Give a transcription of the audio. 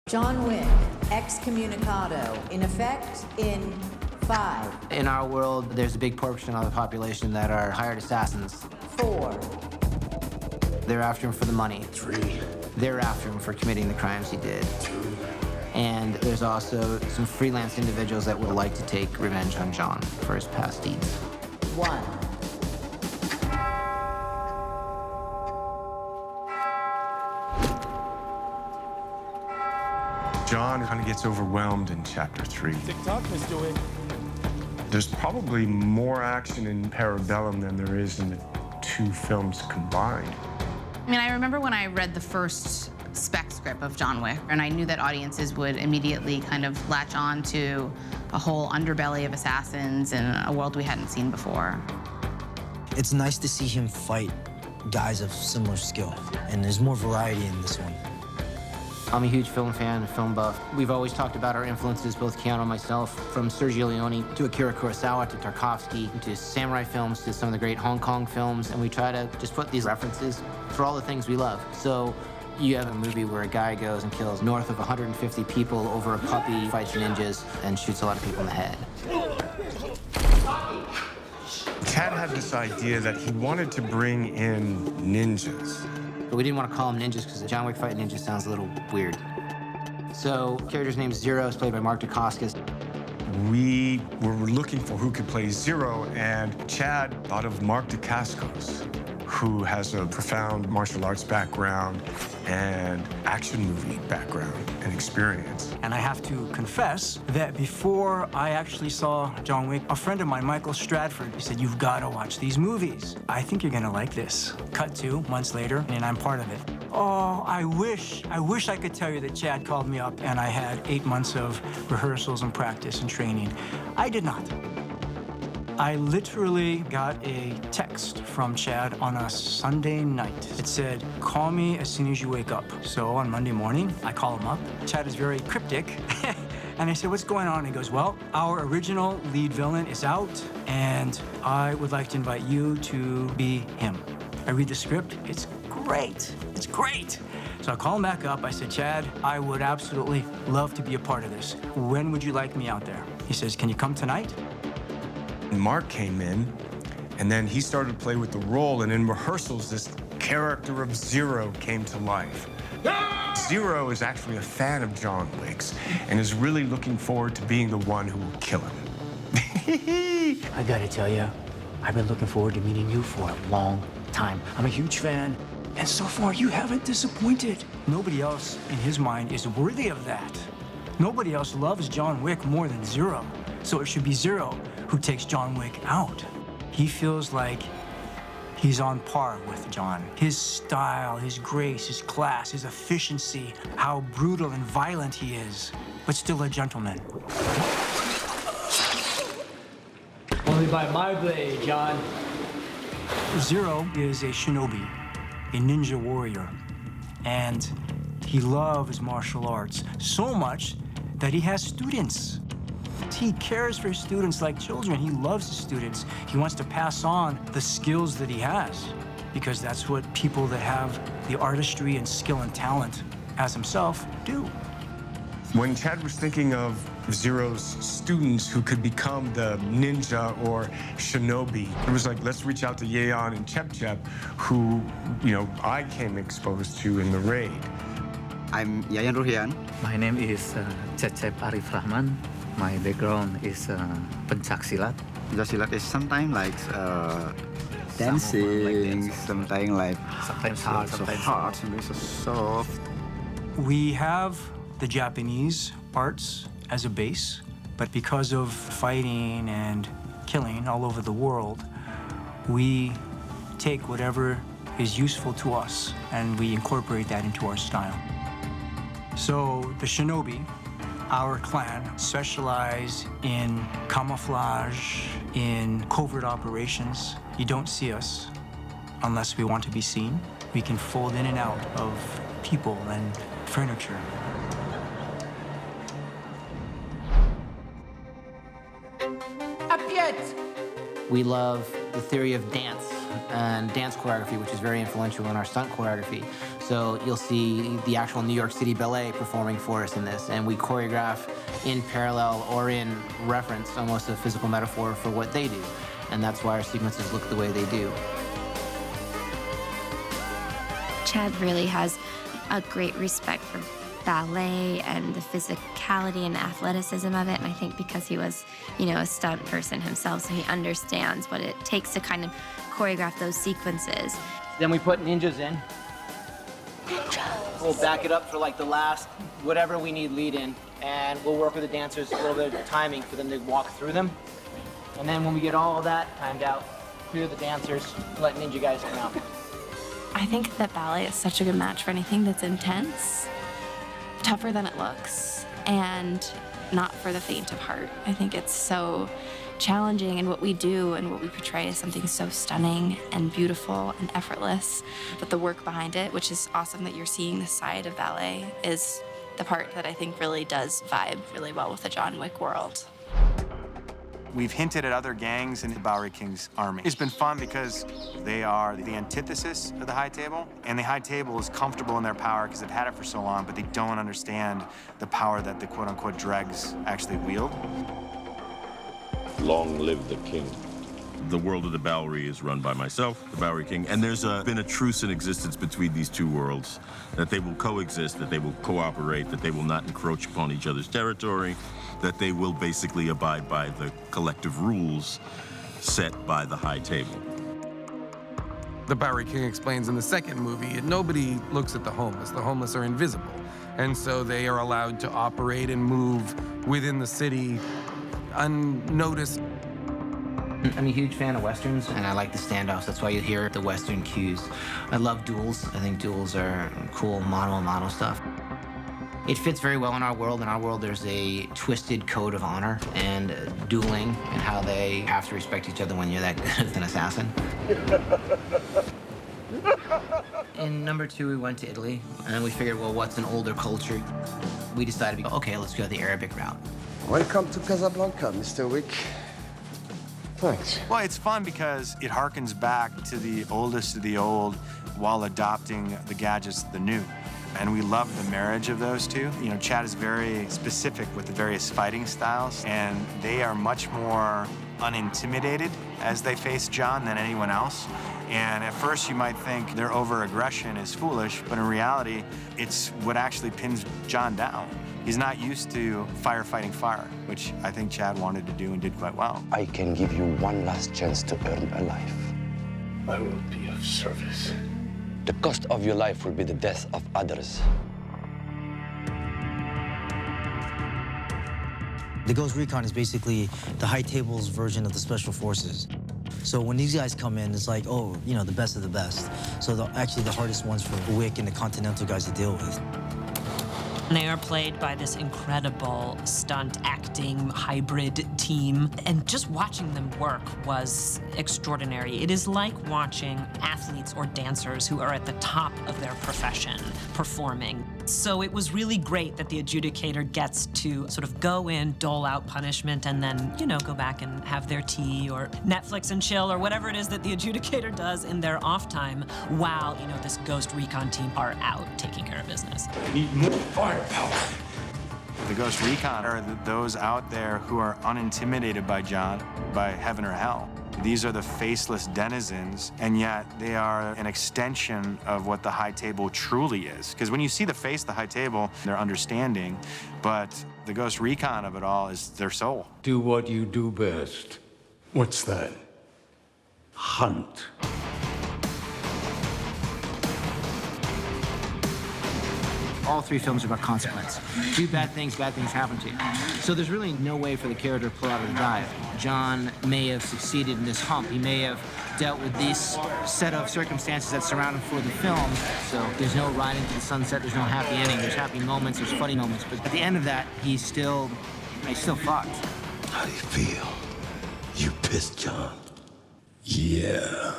John Wick, excommunicado, in effect in 5. In our world, there's a big portion of the population that are hired assassins. 4. They're after him for the money. 3. They're after him for committing the crimes he did. 2. And there's also some freelance individuals that would like to take revenge on John for his past deeds. 1. John kind of gets overwhelmed in chapter 3. TikTok, Mr. Wick. There's probably more action in Parabellum than there is in the two films combined. I mean, I remember when I read the first spec script of John Wick, and I knew that audiences would immediately kind of latch on to a whole underbelly of assassins in a world we hadn't seen before. It's nice to see him fight guys of similar skill, and there's more variety in this one. I'm a huge film fan, a film buff. We've always talked about our influences, both Keanu and myself, from Sergio Leone to Akira Kurosawa to Tarkovsky to samurai films to some of the great Hong Kong films, and we try to just put these references for all the things we love. So you have a movie where a guy goes and kills north of 150 people over a puppy, fights ninjas, and shoots a lot of people in the head. Chad had this idea that he wanted to bring in ninjas. But we didn't want to call them ninjas because the John Wick fight ninja sounds a little weird. So character's name is Zero, is played by Mark Dacascos. We were looking for who could play Zero, and Chad thought of Mark Dacascos, who has a profound martial arts background and action movie background and experience. And I have to confess that before I actually saw John Wick, a friend of mine, Michael Stratford, he said, "You've got to watch these movies. I think you're gonna like this." Cut to months later, and I'm part of it. Oh, I wish I could tell you that Chad called me up and I had 8 months of rehearsals and practice and training. I did not. I literally got a text from Chad on a Sunday night. It said, "Call me as soon as you wake up." So on Monday morning, I call him up. Chad is very cryptic. And I said, "What's going on?" He goes, "Well, our original lead villain is out, and I would like to invite you to be him." I read the script. It's great. It's great. So I call him back up. I said, "Chad, I would absolutely love to be a part of this. When would you like me out there?" He says, "Can you come tonight?" Mark came in, and then he started to play with the role, and in rehearsals, this character of Zero came to life. Zero is actually a fan of John Wick's and is really looking forward to being the one who will kill him. I gotta tell you, I've been looking forward to meeting you for a long time. I'm a huge fan, and so far you haven't disappointed. Nobody else in his mind is worthy of that. Nobody else loves John Wick more than Zero. So it should be Zero who takes John Wick out. He feels like he's on par with John. His style, his grace, his class, his efficiency, how brutal and violent he is, but still a gentleman. Only by my blade, John. Zero is a shinobi, a ninja warrior, and he loves martial arts so much that he has students. He cares for his students like children. He loves his students. He wants to pass on the skills that he has, because that's what people that have the artistry and skill and talent as himself do. When Chad was thinking of Zero's students who could become the ninja or shinobi, it was like, let's reach out to Yeon and Chep Chep, who, I came exposed to in the raid. I'm Yayan Ruhian. My name is Cecep Arif Rahman. My background is pencak silat. Pencak silat is sometimes like dancing, sometimes like sometimes hard, sometimes so soft. We have the Japanese arts as a base, but because of fighting and killing all over the world, we take whatever is useful to us and we incorporate that into our style. So the shinobi, our clan, specialize in camouflage, in covert operations. You don't see us unless we want to be seen. We can fold in and out of people and furniture. We love the theory of dance and dance choreography, which is very influential in our stunt choreography. So you'll see the actual New York City Ballet performing for us in this, and we choreograph in parallel or in reference, almost a physical metaphor for what they do. And that's why our sequences look the way they do. Chad really has a great respect for ballet and the physicality and athleticism of it. And I think because he was, a stunt person himself, so he understands what it takes to kind of choreograph those sequences. Then we put ninjas in. We'll back it up for like the last, whatever we need lead in, and we'll work with the dancers a little bit of timing for them to walk through them. And then when we get all of that timed out, clear the dancers, let ninja guys come out. I think that ballet is such a good match for anything that's intense, tougher than it looks, and not for the faint of heart. I think it's so challenging, and what we do and what we portray is something so stunning and beautiful and effortless. But the work behind it, which is awesome that you're seeing this side of ballet, is the part that I think really does vibe really well with the John Wick world. We've hinted at other gangs in the Bowery King's army. It's been fun because they are the antithesis of the High Table, and the High Table is comfortable in their power because they've had it for so long, but they don't understand the power that the quote-unquote dregs actually wield. Long live the king. The world of the Bowery is run by myself, the Bowery King, and there's been a truce in existence between these two worlds, that they will coexist, that they will cooperate, that they will not encroach upon each other's territory, that they will basically abide by the collective rules set by the High Table. The Bowery King explains in the second movie, nobody looks at the homeless. The homeless are invisible. And so they are allowed to operate and move within the city unnoticed. I'm a huge fan of Westerns, and I like the standoffs. That's why you hear the Western cues. I love duels. I think duels are cool, mano-a-mano stuff. It fits very well in our world. In our world, there's a twisted code of honor and dueling and how they have to respect each other when you're that good of an assassin. In number 2, we went to Italy, and then we figured, well, what's an older culture? We decided, okay, let's go the Arabic route. Welcome to Casablanca, Mr. Wick. Thanks. Well, it's fun because it harkens back to the oldest of the old while adopting the gadgets of the new. And we love the marriage of those two. Chad is very specific with the various fighting styles, and they are much more unintimidated as they face John than anyone else. And at first you might think their over-aggression is foolish, but in reality, it's what actually pins John down. He's not used to firefighting fire, which I think Chad wanted to do and did quite well. I can give you one last chance to earn a life. I will be of service. The cost of your life will be the death of others. The Ghost Recon is basically the High Table's version of the Special Forces. So when these guys come in, it's like, oh, the best of the best. So actually the hardest ones for Wick and the Continental guys to deal with. They are played by this incredible stunt acting hybrid team, and just watching them work was extraordinary. It is like watching athletes or dancers who are at the top of their profession performing. So it was really great that the adjudicator gets to sort of go in, dole out punishment, and then, go back and have their tea or Netflix and chill or whatever it is that the adjudicator does in their off time while, this Ghost Recon team are out taking care of business. I need more firepower. The Ghost Recon are those out there who are unintimidated by John, by heaven or hell. These are the faceless denizens, and yet they are an extension of what the High Table truly is. Because when you see the face of the High Table, they're understanding, but the Ghost Recon of it all is their soul. Do what you do best. What's that? Hunt. All 3 films are about consequence. Do bad things happen to you. So there's really no way for the character to pull out of the dive. John may have succeeded in this hump. He may have dealt with this set of circumstances that surround him for the film. So there's no ride into the sunset, there's no happy ending. There's happy moments, there's funny moments. But at the end of that, he's still fucked. How do you feel? You pissed John? Yeah.